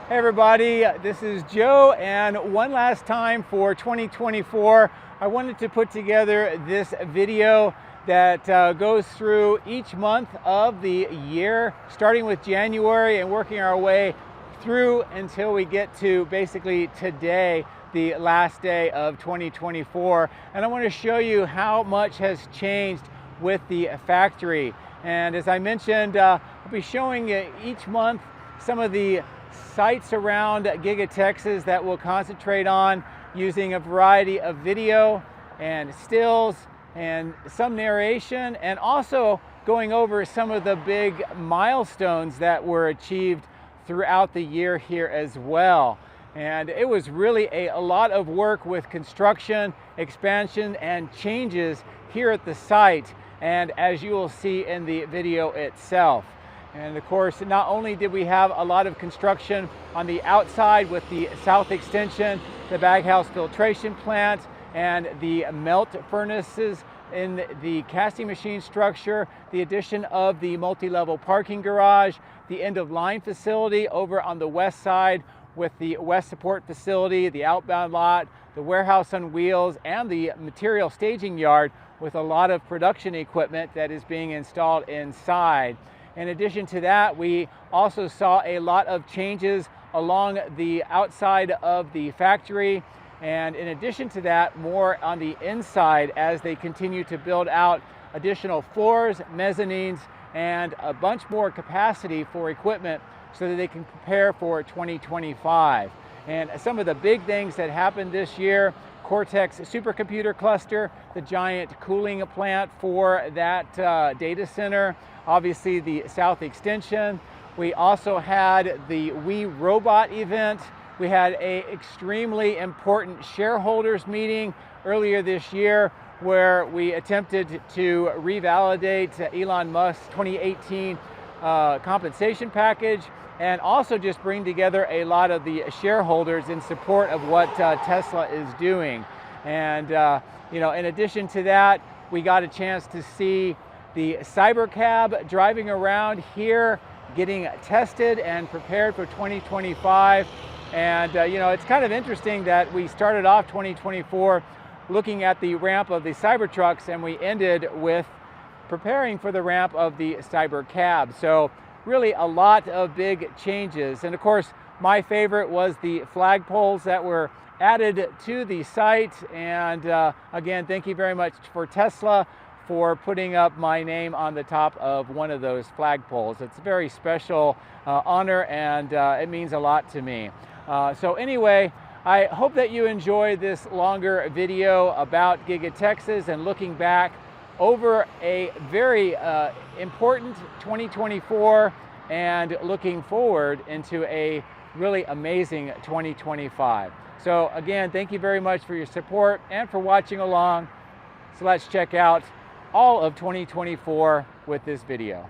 Hey everybody, this is Joe, and one last time for 2024, I wanted to put together this video that goes through each month of the year, starting with January and working our way through until we get to basically today, the last day of 2024. And I want to show you how much has changed with the factory. And as I mentioned, I'll be showing you each month some of the sites around Giga Texas that we'll concentrate on using a variety of video and stills and some narration, and also going over some of the big milestones that were achieved throughout the year here as well. And it was really a lot of work with construction, expansion, and changes here at the site, and as you will see in the video itself. And of course, not only did we have a lot of construction on the outside with the south extension, the baghouse filtration plant, and the melt furnaces in the casting machine structure, the addition of the multi-level parking garage, the end-of-line facility over on the west side with the west support facility, the outbound lot, the warehouse on wheels, and the material staging yard with a lot of production equipment that is being installed inside. In addition to that, we also saw a lot of changes along the outside of the factory. And in addition to that, more on the inside as they continue to build out additional floors, mezzanines, and a bunch more capacity for equipment so that they can prepare for 2025. And some of the big things that happened this year: Cortex supercomputer cluster, the giant cooling plant for that data center, obviously the south extension. We also had the Robot event. We had an extremely important shareholders meeting earlier this year where we attempted to revalidate Elon Musk's 2018 compensation package, and also just bring together a lot of the shareholders in support of what Tesla is doing. And in addition to that, we got a chance to see the Cybercab driving around here, getting tested and prepared for 2025. And it's kind of interesting that we started off 2024 looking at the ramp of the Cybertrucks, and we ended with preparing for the ramp of the Cybercab. So really a lot of big changes. And of course, my favorite was the flagpoles that were added to the site. And again, thank you very much for Tesla for putting up my name on the top of one of those flagpoles. It's a very special honor, and it means a lot to me. So anyway, I hope that you enjoy this longer video about Giga Texas and looking back over a very important 2024 and looking forward into a really amazing 2025. So again, thank you very much for your support and for watching along. So let's check out all of 2024 with this video.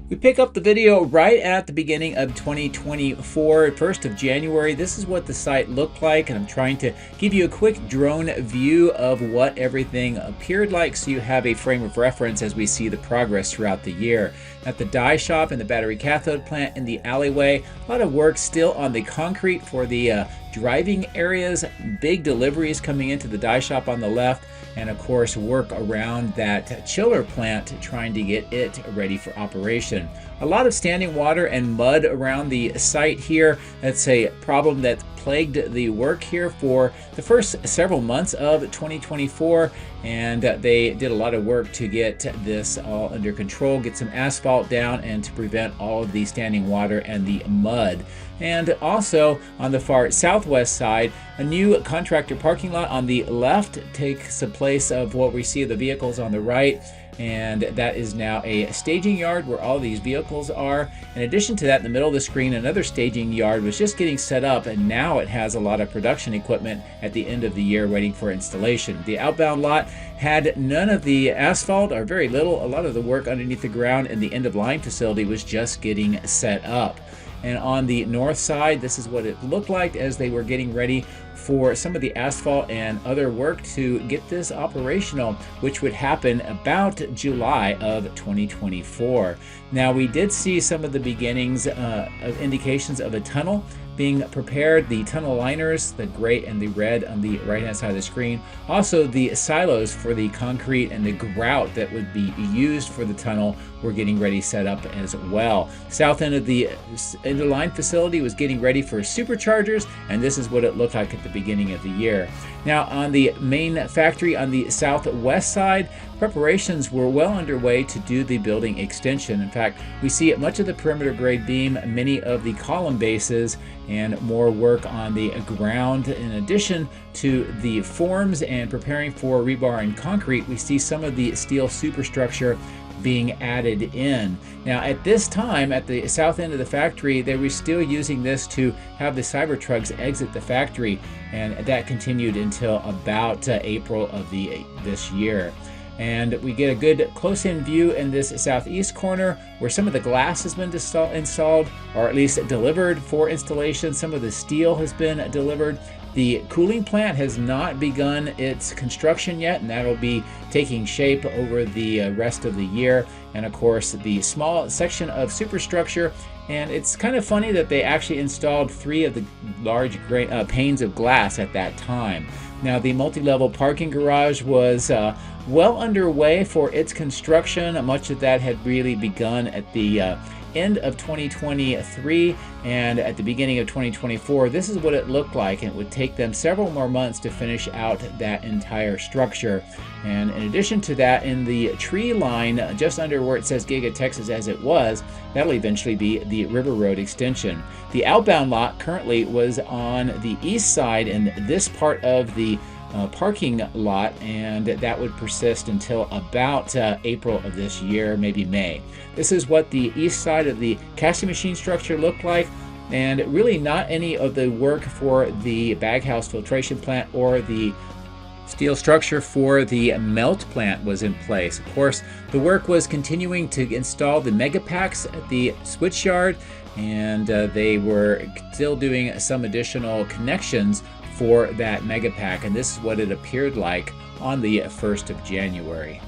We pick up the video right at the beginning of 2024, 1st of January. This is what the site looked like, and I'm trying to give you a quick drone view of what everything appeared like so you have a frame of reference as we see the progress throughout the year. At the die shop and the battery cathode plant in the alleyway, a lot of work still on the concrete for the driving areas, big deliveries coming into the die shop on the left, and of course work around that chiller plant trying to get it ready for operation. A lot of standing water and mud around the site here. That's a problem that plagued the work here for the first several months of 2024, and they did a lot of work to get this all under control, get some asphalt down, and to prevent all of the standing water and the mud. And also on the far southwest side, a new contractor parking lot on the left takes the place of what we see of the vehicles on the right. And that is now a staging yard where all these vehicles are. In addition to that, in the middle of the screen, another staging yard was just getting set up, and now it has a lot of production equipment at the end of the year waiting for installation. The outbound lot had none of the asphalt, or very little. A lot of the work underneath the ground in the end-of-line facility was just getting set up. And on the north side, this is what it looked like as they were getting ready for some of the asphalt and other work to get this operational, which would happen about July of 2024. Now, we did see some of the beginnings of indications of a tunnel being prepared, the tunnel liners, the gray and the red on the right hand side of the screen. Also, the silos for the concrete and the grout that would be used for the tunnel were getting ready set up as well. South end of the line facility was getting ready for superchargers, and this is what it looked like at the beginning of the year. Now, on the main factory on the southwest side, preparations were well underway to do the building extension. In fact, we see much of the perimeter grade beam, many of the column bases, and more work on the ground. In addition to the forms and preparing for rebar and concrete, we see some of the steel superstructure being added in. Now, at this time, at the south end of the factory, they were still using this to have the Cybertrucks exit the factory, and that continued until about April of this year. And we get a good close-in view in this southeast corner where some of the glass has been installed, or at least delivered for installation. Some of the steel has been delivered. The cooling plant has not begun its construction yet, and that'll be taking shape over the rest of the year. And of course, the small section of superstructure. And it's kind of funny that they actually installed 3 of the large panes of glass at that time. Now, the multi-level parking garage was well underway for its construction. Much of that had really begun at the end of 2023 and at the beginning of 2024. This is what it looked like, and it would take them several more months to finish out that entire structure. And in addition to that, in the tree line just under where it says Giga Texas as it was, that'll eventually be the River Road extension. The outbound lot currently was on the east side in this part of the parking lot, and that would persist until about April of this year, maybe May. This is what the east side of the casting machine structure looked like, and really not any of the work for the baghouse filtration plant or the steel structure for the melt plant was in place. Of course, the work was continuing to install the mega packs at the switch yard, and they were still doing some additional connections for that mega pack, and this is what it appeared like on the 1st of January.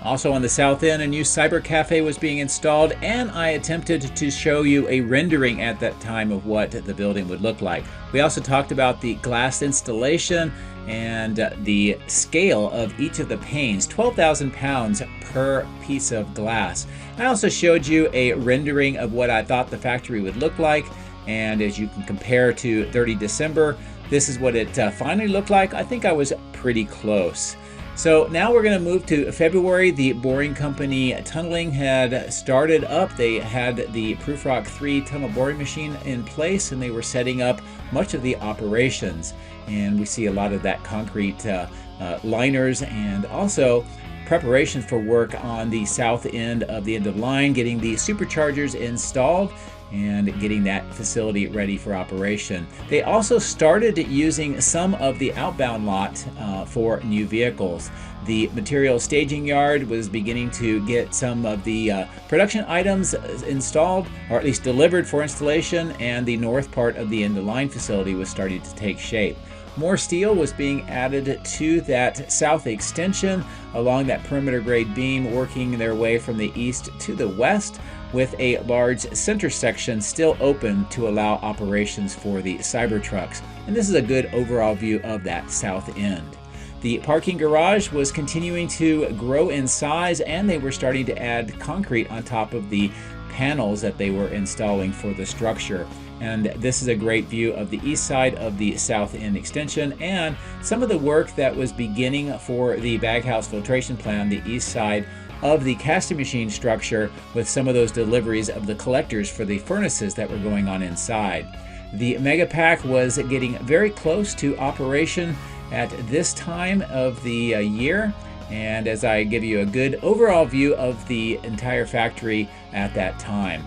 Also on the south end, a new Cyber Cafe was being installed, and I attempted to show you a rendering at that time of what the building would look like. We also talked about the glass installation and the scale of each of the panes, 12,000 pounds per piece of glass. I also showed you a rendering of what I thought the factory would look like, and as you can compare to 30 December, this is what it finally looked like. I think I was pretty close. So now we're going to move to February. The boring company tunneling had started up. They had the Proof-Rock 3 tunnel boring machine in place, and they were setting up much of the operations. And we see a lot of that concrete liners, and also preparations for work on the south end of the line, getting the superchargers installed and getting that facility ready for operation. They also started using some of the outbound lot for new vehicles. The material staging yard was beginning to get some of the production items installed, or at least delivered for installation, and the north part of the end-of-line facility was starting to take shape. More steel was being added to that south extension along that perimeter grade beam, working their way from the east to the west, with a large center section still open to allow operations for the Cybertrucks. And this is a good overall view of that south end. The parking garage was continuing to grow in size, and they were starting to add concrete on top of the panels that they were installing for the structure. And this is a great view of the east side of the south end extension, and some of the work that was beginning for the baghouse filtration plant on the east side of the casting machine structure, with some of those deliveries of the collectors for the furnaces that were going on inside. The mega pack was getting very close to operation at this time of the year, and as I give you a good overall view of the entire factory at that time.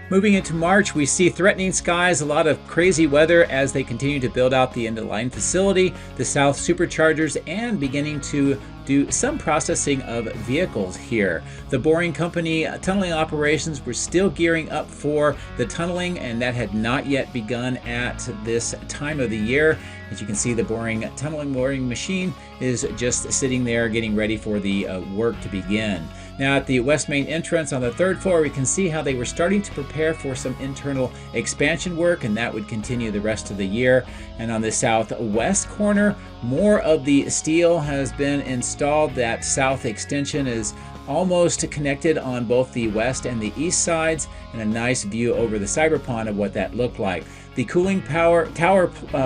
Moving into March, we see threatening skies, a lot of crazy weather as they continue to build out the end-of-line facility, the south superchargers, and beginning to do some processing of vehicles here. The Boring Company tunneling operations were still gearing up for the tunneling, and that had not yet begun at this time of the year. As you can see, the boring machine is just sitting there getting ready for the work to begin. Now at the west main entrance on the 3rd floor, we can see how they were starting to prepare for some internal expansion work, and that would continue the rest of the year. And on the southwest corner, more of the steel has been installed. That south extension is almost connected on both the west and the east sides, and a nice view over the cyber pond of what that looked like. The cooling tower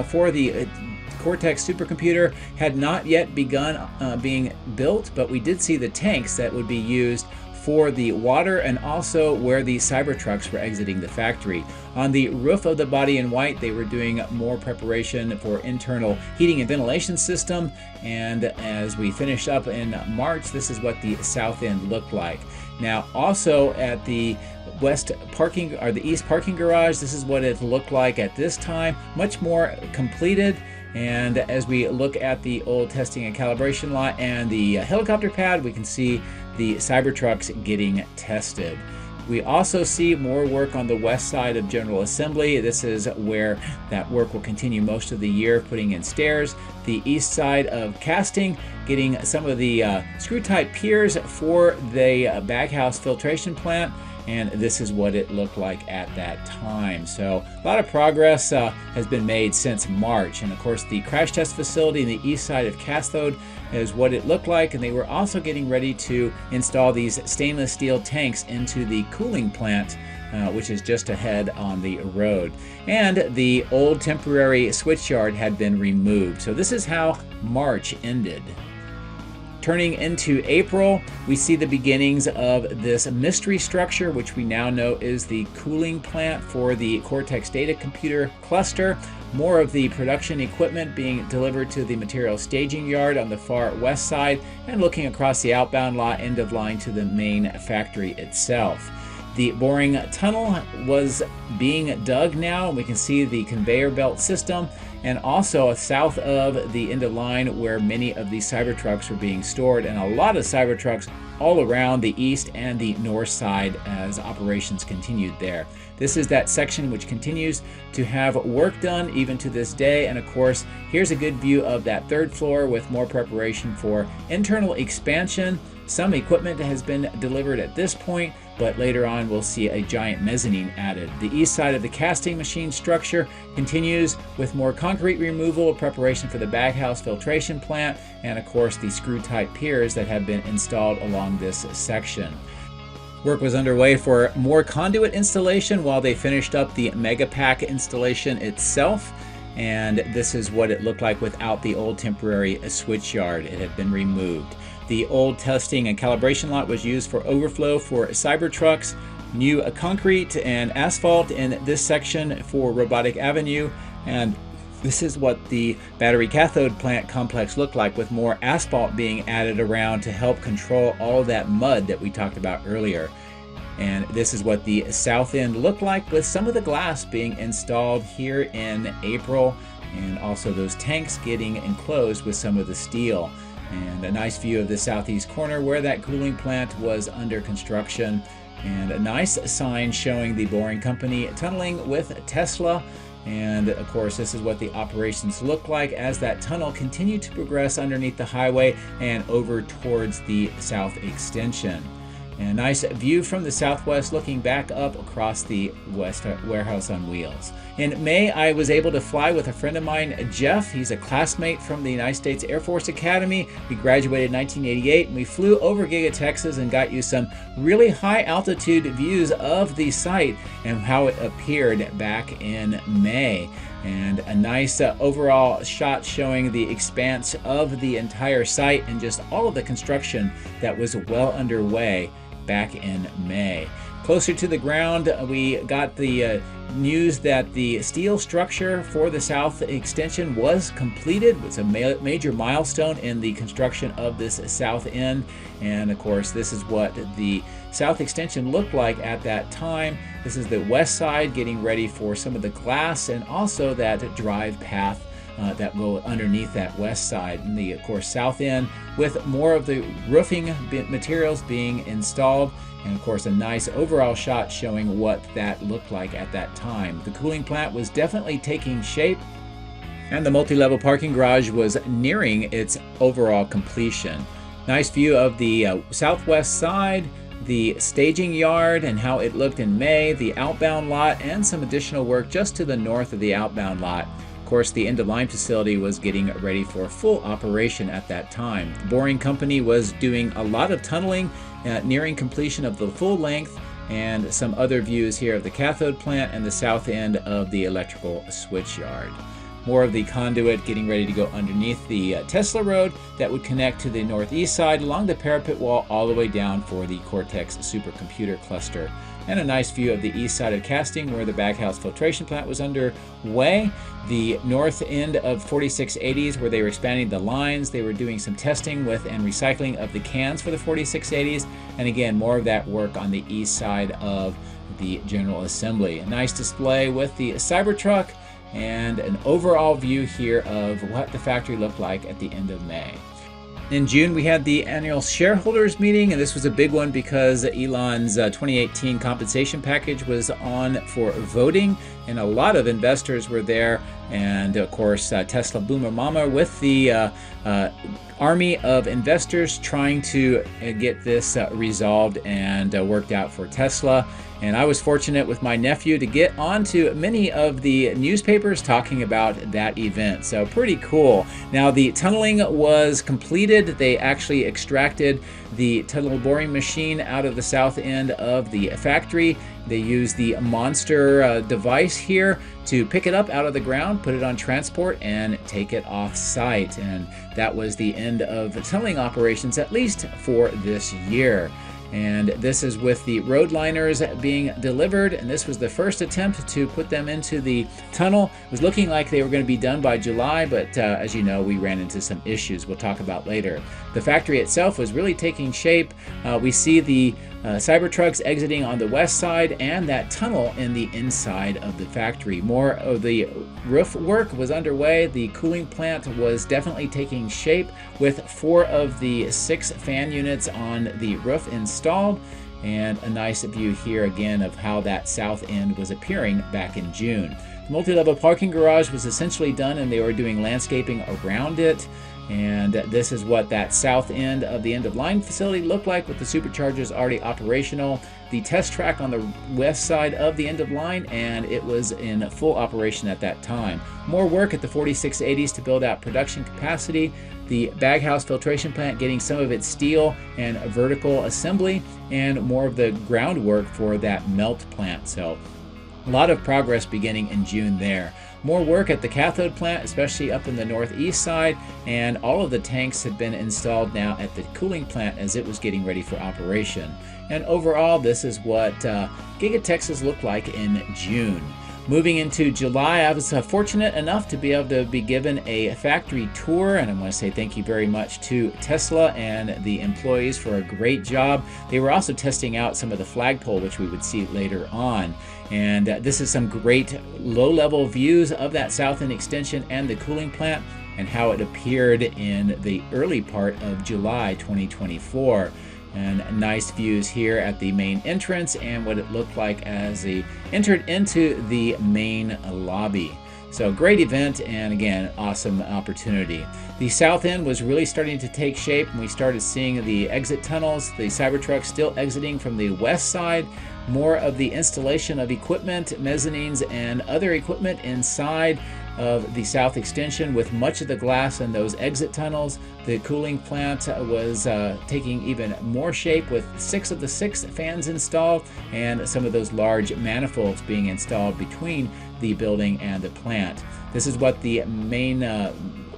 for the Cortex supercomputer had not yet begun being built, but we did see the tanks that would be used for the water and also where the Cybertrucks were exiting the factory. On the roof of the body in white, they were doing more preparation for internal heating and ventilation system. And as we finish up in March, this is what the south end looked like. Now also at the west parking or the east parking garage, this is what it looked like at this time, much more completed. And as we look at the old testing and calibration lot and the helicopter pad, we can see the Cybertrucks getting tested. We also see more work on the west side of General Assembly. This is where that work will continue most of the year, putting in stairs. The east side of casting, getting some of the screw type piers for the baghouse filtration plant. And this is what it looked like at that time. So a lot of progress has been made since March. And of course, the crash test facility in the east side of Cathode is what it looked like. And they were also getting ready to install these stainless steel tanks into the cooling plant, which is just ahead on the road. And the old temporary switchyard had been removed. So this is how March ended. Turning into April, we see the beginnings of this mystery structure, which we now know is the cooling plant for the Cortex Datacenter cluster. More of the production equipment being delivered to the material staging yard on the far west side, and looking across the outbound lot end of line to the main factory itself. The boring tunnel was being dug now, and we can see the conveyor belt system, and also south of the end of line where many of the Cybertrucks were being stored, and a lot of Cybertrucks all around the east and the north side as operations continued there. This is that section which continues to have work done even to this day. And of course, here's a good view of that 3rd floor with more preparation for internal expansion. Some equipment has been delivered at this point, but later on we'll see a giant mezzanine added. The east side of the casting machine structure continues with more concrete removal of preparation for the baghouse filtration plant, and of course the screw type piers that have been installed along this section. Work was underway for more conduit installation while they finished up the Megapack installation itself. And this is what it looked like without the old temporary switchyard. It had been removed. The old testing and calibration lot was used for overflow for Cybertrucks, new concrete and asphalt in this section for Robotic Avenue, and this is what the battery cathode plant complex looked like, with more asphalt being added around to help control all that mud that we talked about earlier. And this is what the south end looked like, with some of the glass being installed here in April, and also those tanks getting enclosed with some of the steel. And a nice view of the southeast corner where that cooling plant was under construction, and a nice sign showing the Boring Company tunneling with Tesla. And of course, this is what the operations look like as that tunnel continued to progress underneath the highway and over towards the south extension. And a nice view from the southwest looking back up across the West Warehouse on Wheels. In May, I was able to fly with a friend of mine, Jeff. He's a classmate from the United States Air Force Academy. We graduated in 1988, and we flew over Giga Texas and got you some really high altitude views of the site and how it appeared back in May. And a nice overall shot showing the expanse of the entire site and just all of the construction that was well underway back in May. Closer to the ground, we got the news that the steel structure for the south extension was completed. It's a major milestone in the construction of this south end, and of course this is what the south extension looked like at that time. This is the west side getting ready for some of the glass and also that drive path that go underneath that west side, and the of course south end with more of the roofing materials being installed, and of course a nice overall shot showing what that looked like at that time. The cooling plant was definitely taking shape, and the multi-level parking garage was nearing its overall completion. Nice view of the southwest side, the staging yard and how it looked in May, the outbound lot, and some additional work just to the north of the outbound lot. Of course, the end-of-line facility was getting ready for full operation at that time. The boring company was doing a lot of tunneling, nearing completion of the full length, and some other views here of the cathode plant and the south end of the electrical switch yard. More of the conduit getting ready to go underneath the Tesla road that would connect to the northeast side along the parapet wall all the way down for the Cortex supercomputer cluster. And a nice view of the east side of casting where the baghouse filtration plant was underway. The north end of 4680s where they were expanding the lines. They were doing some testing with and recycling of the cans for the 4680s. And again, more of that work on the east side of the General Assembly. A nice display with the Cybertruck and an overall view here of what the factory looked like at the end of May. In June, we had the annual shareholders meeting, and this was a big one because Elon's 2018 compensation package was on for voting, and a lot of investors were there. And of course, Tesla Boomer Mama with the army of investors trying to get this resolved and worked out for Tesla. And I was fortunate with my nephew to get onto many of the newspapers talking about that event. So pretty cool. Now the tunneling was completed. They actually extracted the tunnel boring machine out of the south end of the factory. They used the monster device here to pick it up out of the ground, put it on transport, and take it off site. And that was the end of tunneling operations, at least for this year. And this is with the road liners being delivered, and this was the first attempt to put them into the tunnel. It was looking like they were going to be done by July, but as you know, we ran into some issues we'll talk about later. The factory itself was really taking shape. We see the Cybertrucks exiting on the west side and that tunnel in the inside of the factory. More of the roof work was underway. The cooling plant was definitely taking shape with 4 of the 6 fan units on the roof installed, and a nice view here again of how that south end was appearing back in June. The multi-level parking garage was essentially done, and they were doing landscaping around it. And this is what that south end of the end-of-line facility looked like with the superchargers already operational. The test track on the west side of the end-of-line, and it was in full operation at that time. More work at the 4680s to build out production capacity. The baghouse filtration plant getting some of its steel and vertical assembly, and more of the groundwork for that melt plant. So a lot of progress beginning in June there. More work at the cathode plant, especially up in the northeast side, and all of the tanks had been installed now at the cooling plant as it was getting ready for operation. And overall, this is what Giga Texas looked like in June. Moving into July, I was fortunate enough to be able to be given a factory tour, and I want to say thank you very much to Tesla and the employees for a great job. They were also testing out some of the flagpole, which we would see later on. And this is some great low-level views of that south end extension and the cooling plant and how it appeared in the early part of July 2024. And nice views here at the main entrance and what it looked like as they entered into the main lobby. So great event, and again, awesome opportunity. The south end was really starting to take shape, and we started seeing the exit tunnels, the Cybertruck still exiting from the west side, more of the installation of equipment, mezzanines, and other equipment inside of the south extension with much of the glass in those exit tunnels. The cooling plant was taking even more shape with 6 of the 6 fans installed and some of those large manifolds being installed between the building and the plant. This is what the main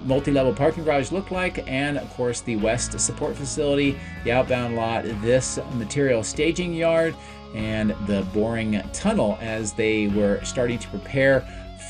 multi-level parking garage looked like, and of course the west support facility, the outbound lot, this material staging yard, and the boring tunnel as they were starting to prepare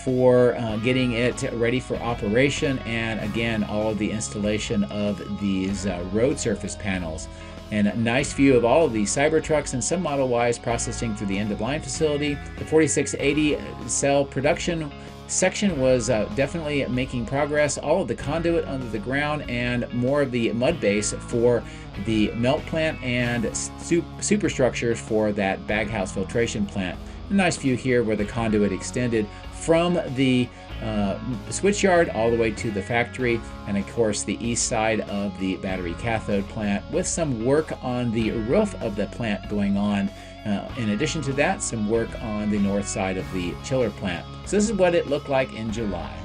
for getting it ready for operation, and again all of the installation of these road surface panels. And a nice view of all of the Cybertrucks and some Model Ys processing through the end-of-line facility. The 4680 cell production section was definitely making progress. All of the conduit under the ground and more of the mud base for the melt plant and superstructures for that baghouse filtration plant. A nice view here where the conduit extended from the switchyard all the way to the factory, and of course the east side of the battery cathode plant, with some work on the roof of the plant going on. In addition to that, some work on the north side of the chiller plant. So this is what it looked like in July.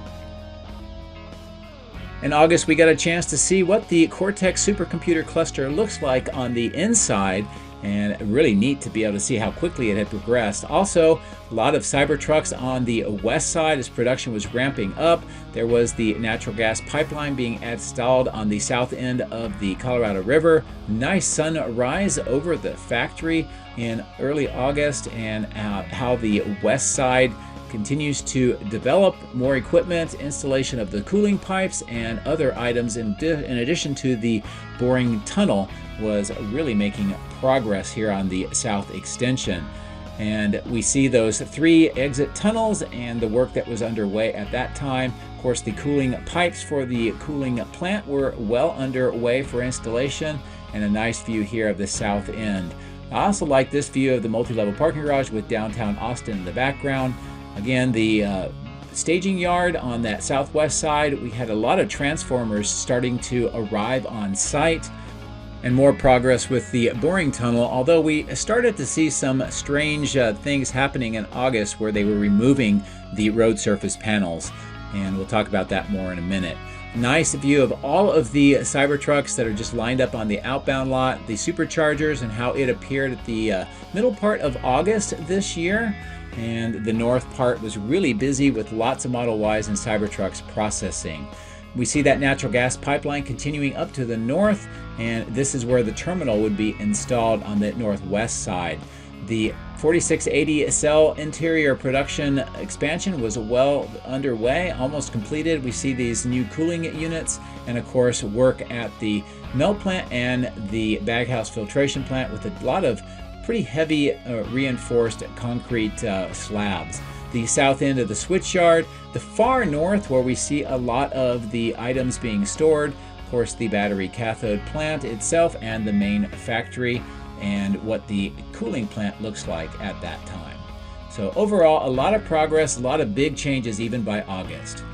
In August, we got a chance to see what the Cortex supercomputer cluster looks like on the inside, and really neat to be able to see how quickly it had progressed. Also, a lot of Cybertrucks on the west side as production was ramping up. There was the natural gas pipeline being installed on the south end of the Colorado River. Nice sunrise over the factory in early August, and how the west side continues to develop more equipment, installation of the cooling pipes and other items in addition to the boring tunnel was really making progress here on the south extension. And we see those 3 exit tunnels and the work that was underway at that time. Of course, the cooling pipes for the cooling plant were well underway for installation, and a nice view here of the south end. I also like this view of the multi-level parking garage with downtown Austin in the background. Again, the staging yard on that southwest side, we had a lot of transformers starting to arrive on site, and more progress with the boring tunnel, although we started to see some strange things happening in August where they were removing the road surface panels, and we'll talk about that more in a minute. Nice view of all of the Cybertrucks that are just lined up on the outbound lot, the superchargers, and how it appeared at the middle part of August this year. And the north part was really busy with lots of Model Ys and Cybertrucks processing. We see that natural gas pipeline continuing up to the north, and this is where the terminal would be installed on the northwest side. The 4680 cell interior production expansion was well underway, almost completed. We see these new cooling units, and of course work at the melt plant and the baghouse filtration plant with a lot of pretty heavy reinforced concrete slabs. The south end of the switchyard, the far north where we see a lot of the items being stored, of course the battery cathode plant itself and the main factory, and what the cooling plant looks like at that time. So overall, a lot of progress, a lot of big changes even by August.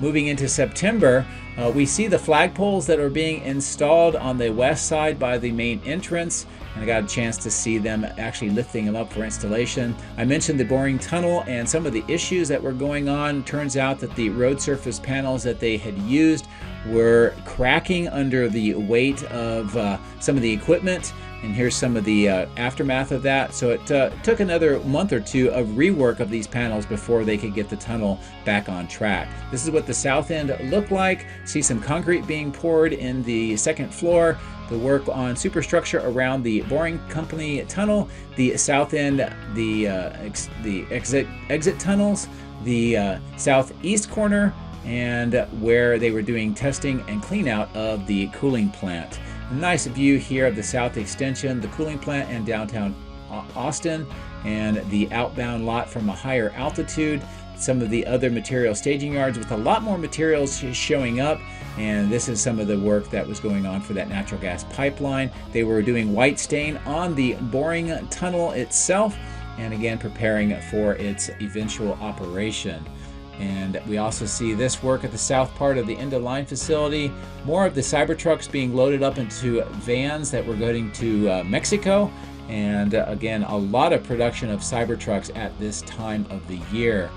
Moving into September, we see the flagpoles that are being installed on the west side by the main entrance, and I got a chance to see them actually lifting them up for installation. I mentioned the boring tunnel and some of the issues that were going on. Turns out that the road surface panels that they had used were cracking under the weight of some of the equipment, and here's some of the aftermath of that. So it took another month or two of rework of these panels before they could get the tunnel back on track. This is what the south end looked like. See some concrete being poured in the second floor. The work on superstructure around the boring company tunnel, the south end, the exit tunnels, the southeast corner, and where they were doing testing and clean out of the cooling plant. A nice view here of the south extension, the cooling plant, and downtown Austin, and the outbound lot from a higher altitude. Some of the other material staging yards with a lot more materials showing up, and this is some of the work that was going on for that natural gas pipeline. They were doing white stain on the boring tunnel itself, and again preparing for its eventual operation. And we also see this work at the south part of the end-of-line facility. More of the Cybertrucks being loaded up into vans that were going to Mexico. And again, a lot of production of Cybertrucks at this time of the year.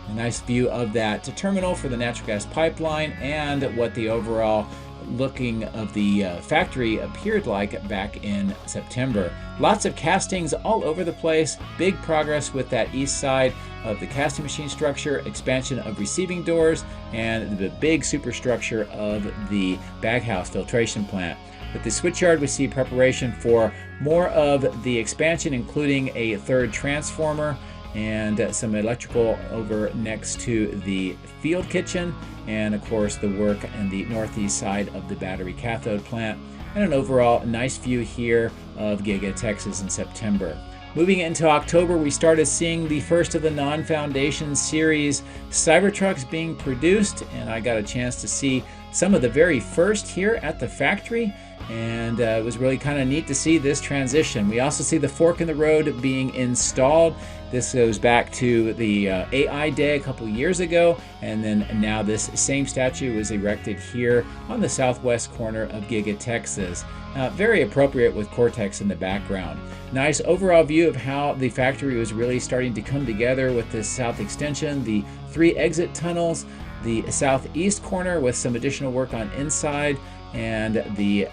A nice view of that terminal for the natural gas pipeline and what the overall looking of the factory appeared like back in September. Lots of castings all over the place, big progress with that east side of the casting machine structure, expansion of receiving doors, and the big superstructure of the baghouse filtration plant. With the switchyard, we see preparation for more of the expansion, including a third transformer and some electrical over next to the field kitchen, and of course the work in the northeast side of the battery cathode plant, and an overall nice view here of Giga Texas in September. Moving into October, we started seeing the first of the non-Foundation series Cybertrucks being produced, and I got a chance to see some of the very first here at the factory, and it was really kind of neat to see this transition. We also see the fork in the road being installed. This goes back to the AI Day a couple years ago, and then now this same statue was erected here on the southwest corner of Giga Texas. Very appropriate with Cortex in the background. Nice overall view of how the factory was really starting to come together with this south extension, the 3 exit tunnels, the southeast corner with some additional work on inside, and the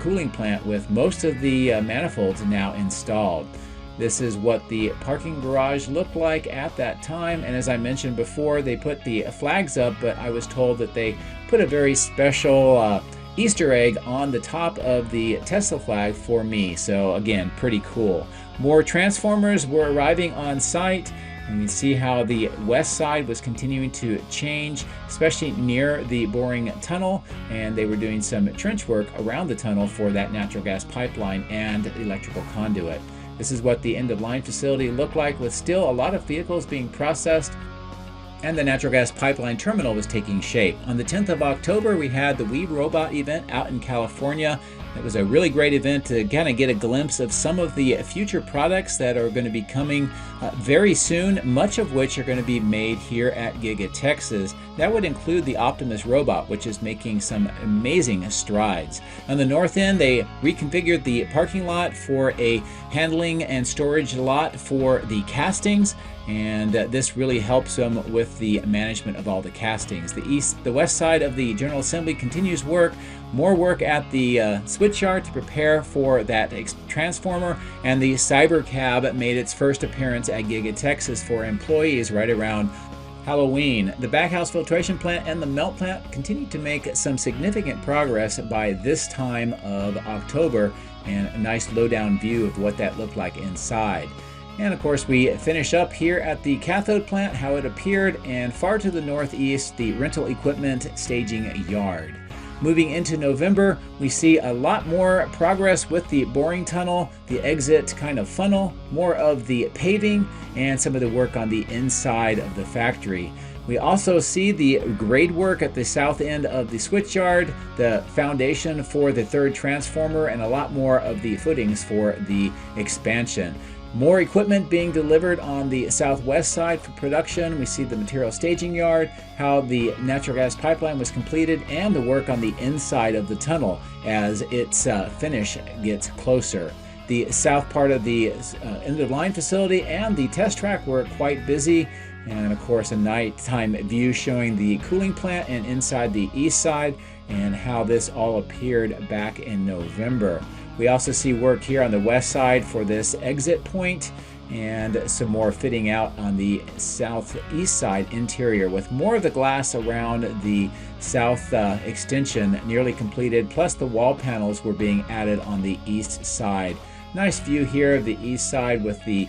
cooling plant with most of the manifolds now installed. This is what the parking garage looked like at that time, and as I mentioned before, they put the flags up, but I was told that they put a very special Easter egg on the top of the Tesla flag for me, so again, pretty cool. More transformers were arriving on site, and you see how the west side was continuing to change, especially near the boring tunnel, and they were doing some trench work around the tunnel for that natural gas pipeline and electrical conduit. This is what the end-of-line facility looked like, with still a lot of vehicles being processed, and the natural gas pipeline terminal was taking shape. On the 10th of October, we had the We Robot event out in California. It was a really great event to kind of get a glimpse of some of the future products that are going to be coming very soon, much of which are going to be made here at Giga Texas. That would include the Optimus Robot, which is making some amazing strides. On the north end, they reconfigured the parking lot for a handling and storage lot for the castings, and this really helps them with the management of all the castings. The west side of the General Assembly continues work, more work at the switchyard to prepare for that transformer, and the Cybercab made its first appearance at Giga Texas for employees right around Halloween. The baghouse filtration plant and the melt plant continue to make some significant progress by this time of October, and a nice low-down view of what that looked like inside. And of course, we finish up here at the cathode plant, how it appeared, and far to the northeast, the rental equipment staging yard. Moving into November, we see a lot more progress with the boring tunnel, the exit kind of funnel, more of the paving, and some of the work on the inside of the factory. We also see the grade work at the south end of the switchyard, the foundation for the third transformer, and a lot more of the footings for the expansion. More equipment being delivered on the southwest side for production. We see the material staging yard, how the natural gas pipeline was completed, and the work on the inside of the tunnel as its finish gets closer. The south part of the end-of-line facility and the test track were quite busy, and of course a nighttime view showing the cooling plant and inside the east side, and how this all appeared back in November. We also see work here on the west side for this exit point, and some more fitting out on the southeast side interior, with more of the glass around the south extension nearly completed, plus the wall panels were being added on the east side. Nice view here of the east side with the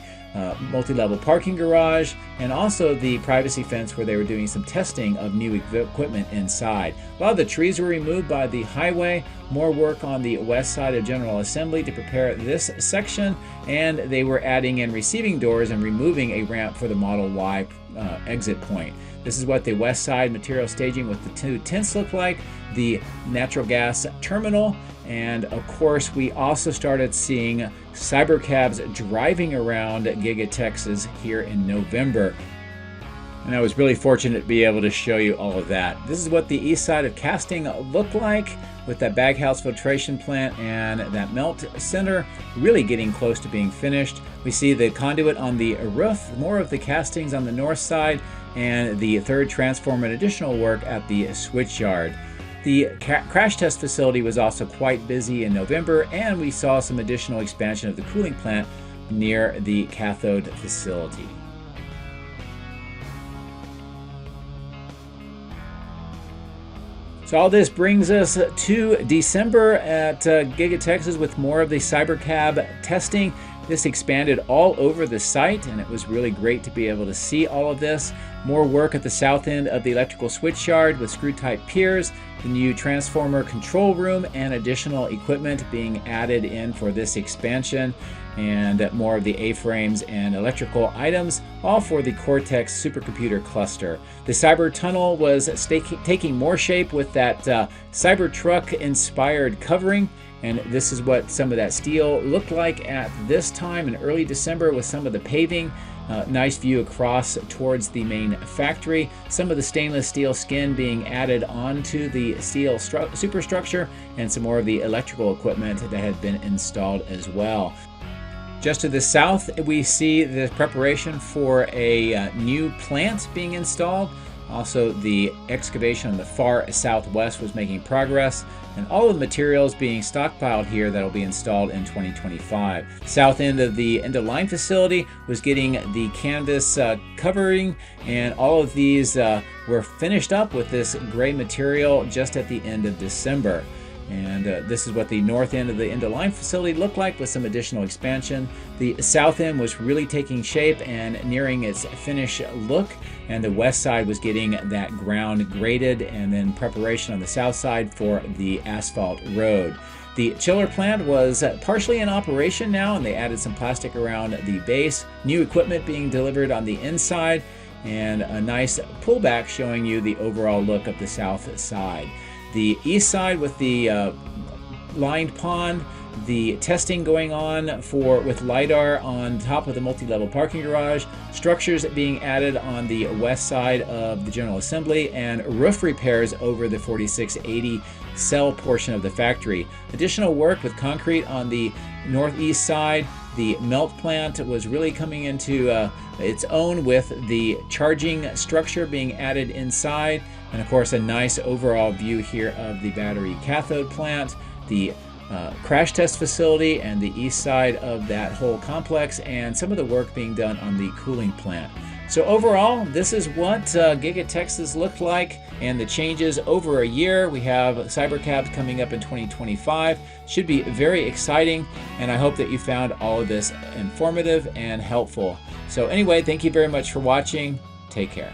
multi-level parking garage, and also the privacy fence where they were doing some testing of new equipment inside. A lot of the trees were removed by the highway, more work on the west side of General Assembly to prepare this section, and they were adding in receiving doors and removing a ramp for the Model Y exit point. This is what the west side material staging with the 2 tents look like, the natural gas terminal, and of course we also started seeing Cybercabs driving around Giga Texas here in November. And I was really fortunate to be able to show you all of that. This is what the east side of casting looked like, with that baghouse filtration plant and that melt center really getting close to being finished. We see the conduit on the roof, more of the castings on the north side, and the third transformer and additional work at the switchyard. The crash test facility was also quite busy in November, and we saw some additional expansion of the cooling plant near the cathode facility. So all this brings us to December at Giga Texas with more of the Cybercab testing. This expanded all over the site, and it was really great to be able to see all of this. More work at the south end of the electrical switch yard with screw-type piers, the new transformer control room, and additional equipment being added in for this expansion, and more of the A-frames and electrical items, all for the Cortex supercomputer cluster. The Cyber Tunnel was taking more shape with that Cybertruck-inspired covering, and this is what some of that steel looked like at this time in early December with some of the paving. Nice view across towards the main factory. Some of the stainless steel skin being added onto the steel superstructure, and some more of the electrical equipment that had been installed as well. Just to the south, we see the preparation for a new plant being installed. Also, the excavation on the far southwest was making progress, and all of the materials being stockpiled here that will be installed in 2025. South end of the end-of-line facility was getting the canvas covering, and all of these were finished up with this gray material just at the end of December. And this is what the north end of the end-of-line facility looked like with some additional expansion. The south end was really taking shape and nearing its finish look, and the west side was getting that ground graded, and then preparation on the south side for the asphalt road. The chiller plant was partially in operation now, and they added some plastic around the base. New equipment being delivered on the inside, and a nice pullback showing you the overall look of the south side. The east side with the lined pond, the testing going on with LiDAR on top of the multi-level parking garage, structures being added on the west side of the General Assembly, and roof repairs over the 4680 cell portion of the factory. Additional work with concrete on the northeast side. The melt plant was really coming into its own with the charging structure being added inside, and of course a nice overall view here of the battery cathode plant, the crash test facility, and the east side of that whole complex, and some of the work being done on the cooling plant. So overall, this is what Giga Texas looked like, and the changes over a year. We have Cybercab coming up in 2025. Should be very exciting, and I hope that you found all of this informative and helpful. So anyway, thank you very much for watching. Take care.